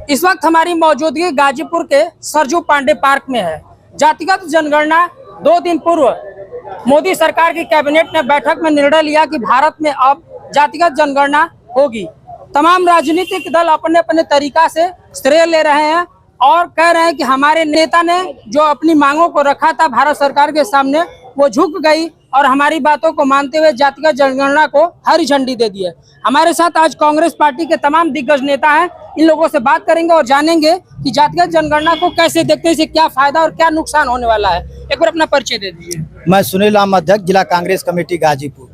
इस वक्त हमारी मौजूदगी गाजीपुर के सरजू पांडे पार्क में है। जातिगत जनगणना 2 दिन पूर्व मोदी सरकार की कैबिनेट ने बैठक में निर्णय लिया कि भारत में अब जातिगत जनगणना होगी। तमाम राजनीतिक दल अपने अपने तरीका से श्रेय ले रहे हैं और कह रहे हैं कि हमारे नेता ने जो अपनी मांगों को रखा था भारत सरकार के सामने वो झुक गई और हमारी बातों को मानते हुए जातिगत जनगणना को हरी झंडी दे दी है। हमारे साथ आज कांग्रेस पार्टी के तमाम दिग्गज नेता हैं। इन लोगों से बात करेंगे और जानेंगे कि जातिगत जनगणना को कैसे देखते हैं, इससे क्या फायदा और क्या नुकसान होने वाला है। एक बार अपना परिचय दे दीजिए। मैं सुनील अध्यक्ष जिला कांग्रेस कमेटी गाजीपुर।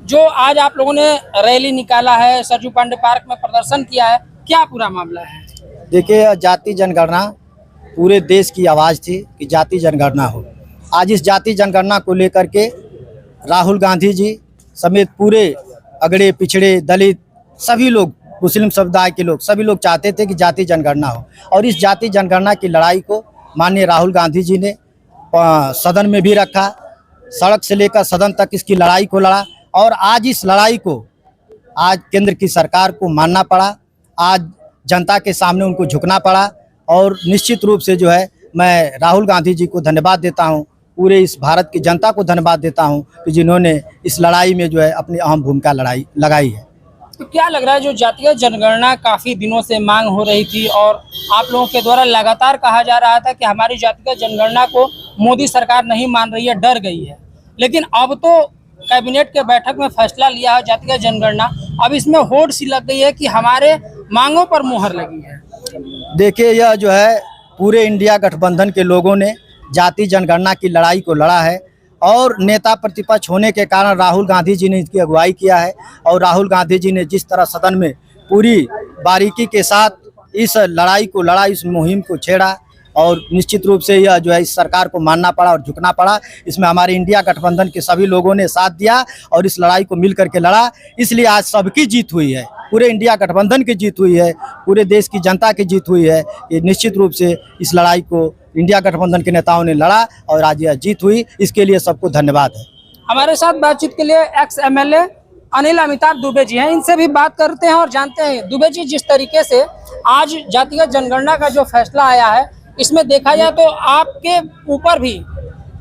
जो आज आप लोगों ने रैली निकाला है, सरजू पांडे पार्क में प्रदर्शन किया है, क्या पूरा मामला है? देखिए, जाति जनगणना पूरे देश की आवाज़ थी कि जाति जनगणना हो। आज इस जाति जनगणना को लेकर के राहुल गांधी जी समेत पूरे अगड़े पिछड़े दलित सभी लोग, मुस्लिम समुदाय के लोग, सभी लोग चाहते थे कि जाति जनगणना हो। और इस जाति जनगणना की लड़ाई को माननीय राहुल गांधी जी ने सदन में भी रखा, सड़क से लेकर सदन तक इसकी लड़ाई को लड़ा। और आज इस लड़ाई को आज केंद्र की सरकार को मानना पड़ा, आज जनता के सामने उनको झुकना पड़ा। और निश्चित रूप से जो है मैं राहुल गांधी जी को धन्यवाद देता हूं, पूरे इस भारत की जनता को धन्यवाद देता हूं कि जिन्होंने इस लड़ाई में जो है अपनी अहम भूमिका लगाई है। तो क्या लग रहा है, जो जातिगत जनगणना काफी दिनों से मांग हो रही थी और आप लोगों के द्वारा लगातार कहा जा रहा था कि हमारी जातिगत जनगणना को मोदी सरकार नहीं मान रही है, डर गई है, लेकिन अब तो कैबिनेट के बैठक में फैसला लिया है जातिगत जनगणना, अब इसमें होड़ सी लग गई है कि हमारे मांगों पर मुहर लगी है। देखिए, यह जो है पूरे इंडिया गठबंधन के लोगों ने जाति जनगणना की लड़ाई को लड़ा है और नेता प्रतिपक्ष होने के कारण राहुल गांधी जी ने इसकी अगुवाई किया है। और राहुल गांधी जी ने जिस तरह सदन में पूरी बारीकी के साथ इस लड़ाई को लड़ा, इस मुहिम को छेड़ा, और निश्चित रूप से यह जो है इस सरकार को मानना पड़ा और झुकना पड़ा। इसमें हमारे इंडिया गठबंधन के सभी लोगों ने साथ दिया और इस लड़ाई को मिल करके लड़ा, इसलिए आज सबकी जीत हुई है, पूरे इंडिया गठबंधन की जीत हुई है, पूरे देश की जनता की जीत हुई है। ये निश्चित रूप से इस लड़ाई को इंडिया गठबंधन के नेताओं ने लड़ा और आज यह जीत हुई, इसके लिए सबको धन्यवाद है। हमारे साथ बातचीत के लिए एक्स MLA अनिल अमिताभ दुबे जी हैं, इनसे भी बात करते हैं और जानते हैं। दुबे जी, जिस तरीके से आज जातिगत जनगणना का जो फैसला आया है, इसमें देखा जाए तो आपके ऊपर भी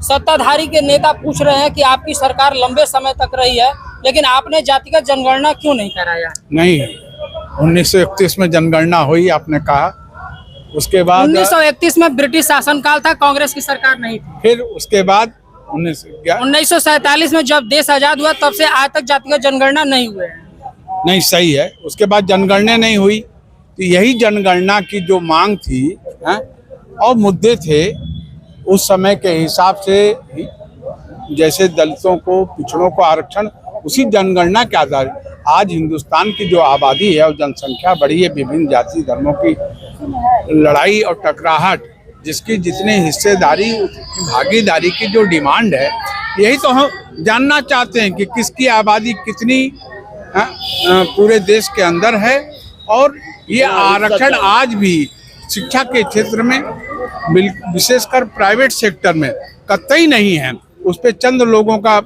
सत्ताधारी के नेता पूछ रहे हैं कि आपकी सरकार लंबे समय तक रही है, लेकिन आपने जातिगत जनगणना क्यों नहीं कराया? नहीं, 1931 में जनगणना हुई, आपने कहा। उसके बाद 1931 में ब्रिटिश शासनकाल था, कांग्रेस की सरकार नहीं थी। फिर उसके बाद 1947 में जब देश आजाद हुआ तब से आज तक जातिगत जनगणना नहीं हुई। नहीं, सही है। उसके बाद जनगणना नहीं हुई, तो यही जनगणना की जो मांग थी और मुद्दे थे उस समय के हिसाब से, जैसे दलितों को, पिछड़ों को आरक्षण, उसी जनगणना के आधार आज हिंदुस्तान की जो आबादी है और जनसंख्या बढ़ी है, विभिन्न जाति धर्मों की लड़ाई और टकराहट, जिसकी जितनी हिस्सेदारी, भागीदारी की जो डिमांड है, यही तो हम जानना चाहते हैं कि किसकी आबादी कितनी पूरे देश के अंदर है। और ये आरक्षण आज भी शिक्षा के क्षेत्र में, विशेषकर प्राइवेट सेक्टर में कतई नहीं है, उस पर चंद लोगों का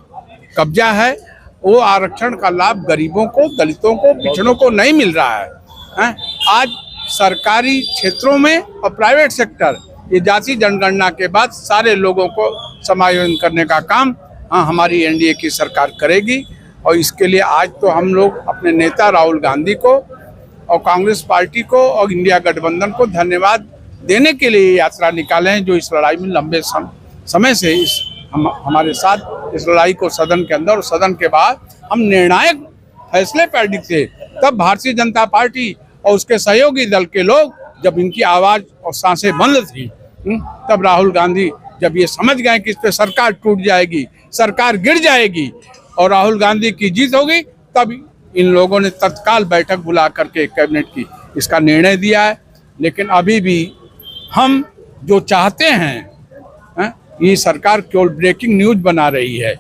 कब्जा है। वो आरक्षण का लाभ गरीबों को, दलितों को, पिछड़ों को नहीं मिल रहा है। आज सरकारी क्षेत्रों में और प्राइवेट सेक्टर, ये जाति जनगणना के बाद सारे लोगों को समायोजन करने का काम हमारी NDA की सरकार करेगी। और इसके लिए आज तो हम लोग अपने नेता राहुल गांधी को और कांग्रेस पार्टी को और इंडिया गठबंधन को धन्यवाद देने के लिए यात्रा निकाले हैं, जो इस लड़ाई में लंबे समय से हमारे साथ इस लड़ाई को सदन के अंदर और सदन के बाद हम निर्णायक फैसले पर थे। तब भारतीय जनता पार्टी और उसके सहयोगी दल के लोग, जब इनकी आवाज और सांसें बंद थी, तब राहुल गांधी जब ये समझ गए कि इस पे सरकार टूट जाएगी, सरकार गिर जाएगी और राहुल गांधी की जीत होगी, तब इन लोगों ने तत्काल बैठक बुला करके कैबिनेट की इसका निर्णय दिया है। लेकिन अभी भी हम जो चाहते हैं, ये सरकार केवल ब्रेकिंग न्यूज बना रही है,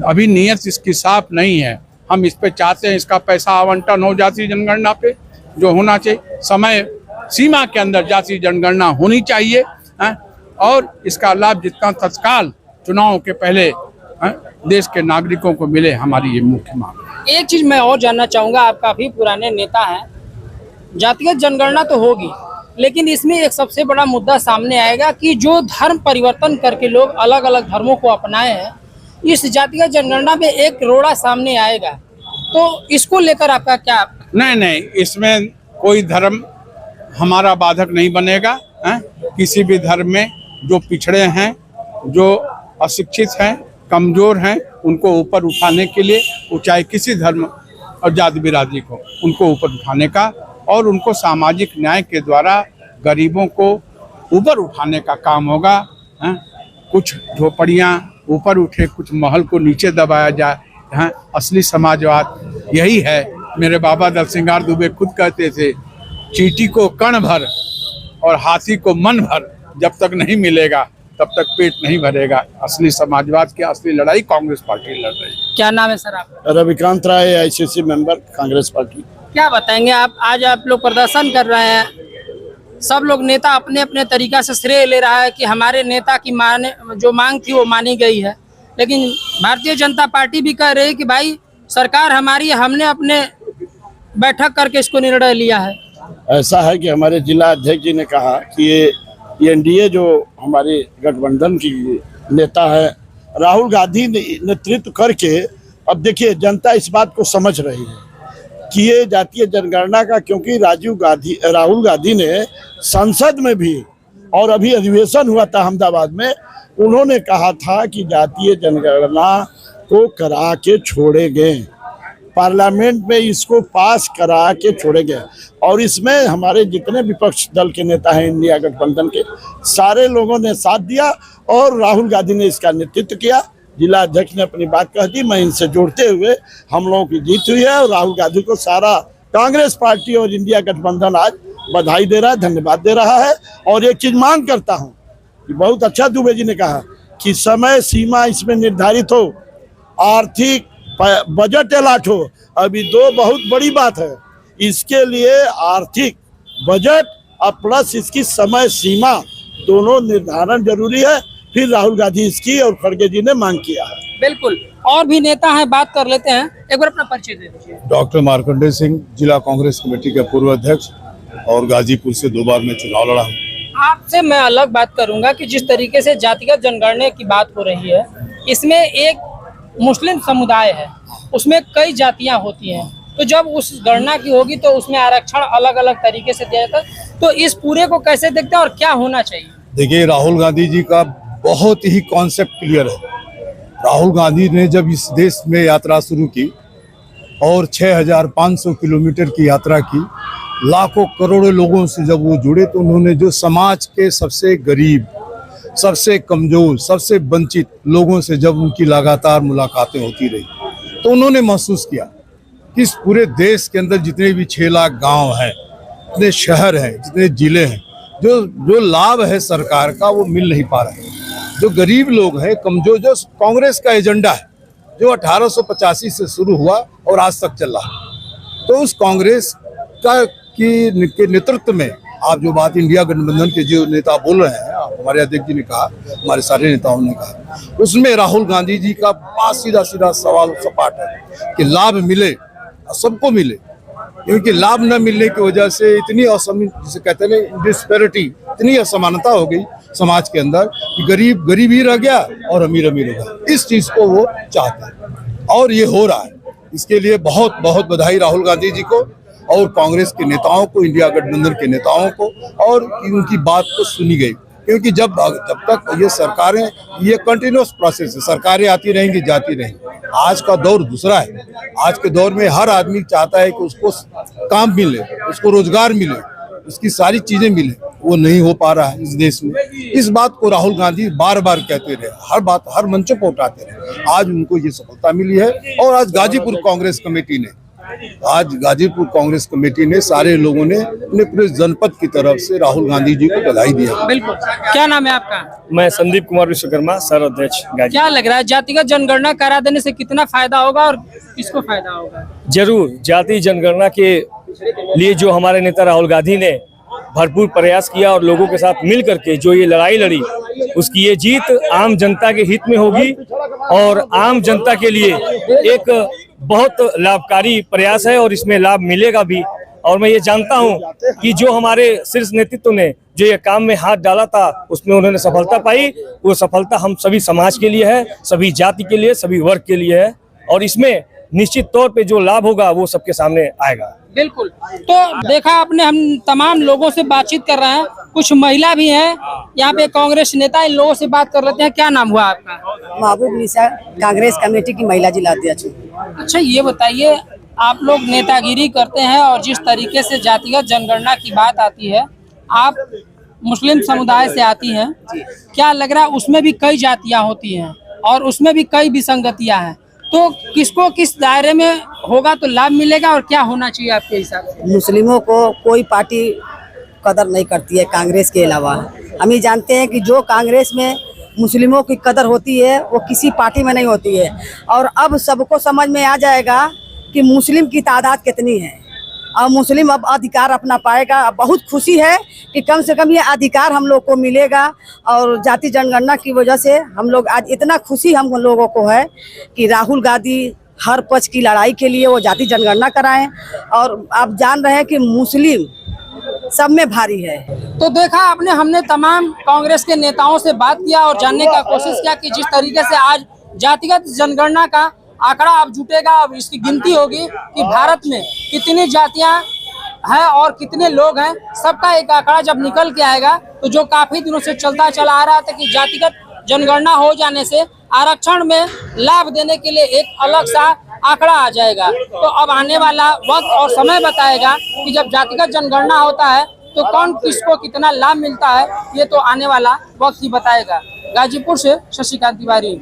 अभी नीयत इसकी साफ नहीं है। हम इस पे चाहते हैं इसका पैसा आवंटन हो जाति जनगणना पे, जो होना चाहिए समय सीमा के अंदर जाति जनगणना होनी चाहिए और इसका लाभ जितना तत्काल चुनाव के पहले देश के नागरिकों को मिले, हमारी ये मुख्य मांग। एक चीज मैं और जानना चाहूंगा, आप काफी पुराने नेता हैं, जातिगत जनगणना तो होगी, लेकिन इसमें एक सबसे बड़ा मुद्दा सामने आएगा कि जो धर्म परिवर्तन करके लोग अलग अलग धर्मों को अपनाए हैं, इस जातिगत जनगणना में एक रोड़ा सामने आएगा। तो इसको लेकर आपका क्या? नहीं, इसमें कोई धर्म हमारा बाधक नहीं बनेगा। किसी भी धर्म में जो पिछड़े हैं, जो अशिक्षित हैं, कमजोर हैं, उनको ऊपर उठाने के लिए, वो चाहे किसी धर्म और जाति बिरादरी को, उनको ऊपर उठाने का और उनको सामाजिक न्याय के द्वारा गरीबों को ऊपर उठाने का काम होगा। कुछ झोपड़ियाँ ऊपर उठे, कुछ महल को नीचे दबाया जाए। असली समाजवाद यही है। मेरे बाबा दल सिंगार दुबे खुद कहते थे, चींटी को कण भर और हाथी को मन भर जब तक नहीं मिलेगा तब तक पेट नहीं भरेगा। असली समाजवाद की असली लड़ाई कांग्रेस पार्टी लड़ रही है। क्या नाम है सर आपका? रविकांत राय, आईसीसी मेंबर, कांग्रेस पार्टी। क्या बताएंगे आप? आज आप लोग प्रदर्शन कर रहे हैं, सब लोग नेता अपने अपने तरीका से श्रेय ले रहा है कि हमारे नेता की जो मांग थी वो मानी गई है, लेकिन भारतीय जनता पार्टी भी कह रही है कि भाई सरकार हमारी, हमने अपने बैठक करके इसको निर्णय लिया है। ऐसा है कि हमारे जिला अध्यक्ष जी ने कहा कि ये एनडीए जो हमारे गठबंधन की नेता है, राहुल गांधी ने नेतृत्व करके, अब देखिए जनता इस बात को समझ रही है कि ये जातीय जनगणना का, क्योंकि राहुल गांधी ने संसद में भी और अभी अधिवेशन हुआ था अहमदाबाद में, उन्होंने कहा था कि जातीय जनगणना को करा के छोड़ेंगे, पार्लियामेंट में इसको पास करा के छोड़ेंगे। और इसमें हमारे जितने विपक्ष दल के नेता हैं इंडिया गठबंधन के, सारे लोगों ने साथ दिया और राहुल गांधी ने इसका नेतृत्व किया। जिला अध्यक्ष ने अपनी बात कह दी, मैं इनसे जोड़ते हुए हम लोगों की जीत हुई है और राहुल गांधी को सारा कांग्रेस पार्टी और इंडिया गठबंधन आज बधाई दे रहा है, धन्यवाद दे रहा है। और एक चीज मांग करता हूँ कि बहुत अच्छा दुबे जी ने कहा कि समय सीमा इसमें निर्धारित हो, आर्थिक बजट अलॉट हो। अभी दो बहुत बड़ी बात है, इसके लिए आर्थिक बजट और प्लस इसकी समय सीमा दोनों निर्धारण जरूरी है। फिर राहुल गांधी इसकी और खड़गे जी ने मांग किया है। बिल्कुल, और भी नेता हैं, बात कर लेते हैं। एक बार अपना परिचय दे दीजिए। डॉक्टर मार्कंडेय सिंह, जिला कांग्रेस कमेटी के पूर्व अध्यक्ष और गाजीपुर से 2 बार में चुनाव लड़ा हूँ। आपसे मैं अलग बात करूंगा कि जिस तरीके से जातिगत जनगणना की बात हो रही है, इसमें एक मुस्लिम समुदाय है, उसमें कई जातियां होती हैं, तो जब उस गणना की होगी तो उसमें आरक्षण अलग अलग तरीके से दिया जाता है। तो इस पूरे को कैसे देखते हैं और क्या होना चाहिए? देखिए, राहुल गांधी जी का बहुत ही कॉन्सेप्ट क्लियर है। राहुल गांधी ने जब इस देश में यात्रा शुरू की और 6500 किलोमीटर की यात्रा की, लाखों करोड़ों लोगों से जब वो जुड़े, तो उन्होंने जो समाज के सबसे गरीब, सबसे कमजोर, सबसे वंचित लोगों से जब उनकी लगातार मुलाकातें होती रही, तो उन्होंने महसूस किया कि इस पूरे देश के अंदर जितने भी 6 लाख गांव हैं, जितने शहर हैं, जितने जिले हैं, जो लाभ है सरकार का वो मिल नहीं पा रहा है। जो गरीब लोग हैं, कमजोर, जो कांग्रेस का एजेंडा है जो 1885 से शुरू हुआ और आज तक चल रहा है, तो उस कांग्रेस के नेतृत्व में आप जो बात इंडिया गठबंधन के जो नेता बोल रहे हैं, हमारे अध्यक्ष जी ने कहा, हमारे सारे नेताओं ने कहा, उसमें राहुल गांधी जी का बात सीधा सीधा सवाल सपाट है कि लाभ मिले, सबको मिले, क्योंकि लाभ न मिलने की वजह से इतनी जिसे कहते हैं डिस्पैरिटी, इतनी असमानता हो गई समाज के अंदर कि गरीब गरीब ही रह गया और अमीर अमीर हो गया। इस चीज को वो चाहते हैं और ये हो रहा है। इसके लिए बहुत बहुत बधाई राहुल गांधी जी को और कांग्रेस के नेताओं को, इंडिया गठबंधन के नेताओं को, और उनकी बात को सुनी गई, क्योंकि जब तक ये सरकारें, ये कंटिन्यूस प्रोसेस है, सरकारें आती रहेंगी, जाती रहेंगी। आज का दौर दूसरा है। आज के दौर में हर आदमी चाहता है कि उसको काम मिले, उसको रोजगार मिले, उसकी सारी चीजें मिले। वो नहीं हो पा रहा है इस देश में। इस बात को राहुल गांधी बार बार कहते रहे, हर बात हर मंचों पर उठाते रहे। आज उनको ये सफलता मिली है और आज गाजीपुर कांग्रेस कमेटी ने सारे लोगों ने अपने पूरे जनपद की तरफ से राहुल गांधी जी को बधाई दिया। बिल्कुल। क्या नाम है आपका? मैं संदीप कुमार विश्वकर्मा, सर अध्यक्ष। क्या लग रहा है जातिगत जनगणना करा देने से कितना फायदा होगा और किसको फायदा होगा? जरूर, जाति जनगणना के लिए जो हमारे नेता राहुल गांधी ने भरपूर प्रयास किया और लोगों के साथ मिल करके जो ये लड़ाई लड़ी, उसकी ये जीत आम जनता के हित में होगी और आम जनता के लिए एक बहुत लाभकारी प्रयास है और इसमें लाभ मिलेगा भी। और मैं ये जानता हूँ कि जो हमारे शीर्ष नेतृत्व ने जो ये काम में हाथ डाला था उसमें उन्होंने सफलता पाई। वो सफलता हम सभी समाज के लिए है, सभी जाति के लिए, सभी वर्ग के लिए है और इसमें निश्चित तौर पे जो लाभ होगा वो सबके सामने आएगा। बिल्कुल। तो देखा आपने, हम तमाम लोगों से बातचीत कर रहे हैं, कुछ महिला भी हैं यहाँ पे, कांग्रेस नेता, इन लोगों से बात कर लेते हैं। क्या नाम हुआ आपका? महबूब निसा, कांग्रेस कमेटी की महिला जिला अध्यक्ष। अच्छा, ये बताइए, आप लोग नेतागिरी करते हैं और जिस तरीके से जातिगत जनगणना की बात आती है, आप मुस्लिम समुदाय से आती हैं, क्या लग रहा है उसमें भी कई जातियां होती हैं और उसमें भी कई विसंगतियां हैं, तो किसको किस दायरे में होगा तो लाभ मिलेगा और क्या होना चाहिए आपके हिसाब से? मुस्लिमों को कोई पार्टी कदर नहीं करती है कांग्रेस के अलावा। हम ही जानते हैं कि जो कांग्रेस में मुस्लिमों की कदर होती है वो किसी पार्टी में नहीं होती है। और अब सबको समझ में आ जाएगा कि मुस्लिम की तादाद कितनी है और मुस्लिम अब अधिकार अपना पाएगा। बहुत खुशी है कि कम से कम ये अधिकार हम लोग को मिलेगा और जाति जनगणना की वजह से हम लोग आज इतना खुशी हम लोगों को है कि राहुल गांधी हर पक्ष की लड़ाई के लिए वो जाति जनगणना कराएं। और आप जान रहे हैं कि मुस्लिम सब में भारी है। तो देखा आपने, हमने तमाम कांग्रेस के नेताओं से बात किया और जानने का कोशिश किया कि जिस तरीके से आज जातिगत जनगणना का आंकड़ा अब जुटेगा, अब इसकी गिनती होगी कि भारत में कितनी जातियां हैं और कितने लोग हैं, सबका एक आंकड़ा जब निकल के आएगा तो जो काफी दिनों से चलता चला आ रहा था कि जातिगत जनगणना हो जाने से आरक्षण में लाभ देने के लिए एक अलग सा आंकड़ा आ जाएगा। तो अब आने वाला वक्त और समय बताएगा कि जब जातिगत जनगणना होता है तो कौन किसको कितना लाभ मिलता है, ये तो आने वाला वक्त ही बताएगा। गाजीपुर से शशिकांत तिवारी।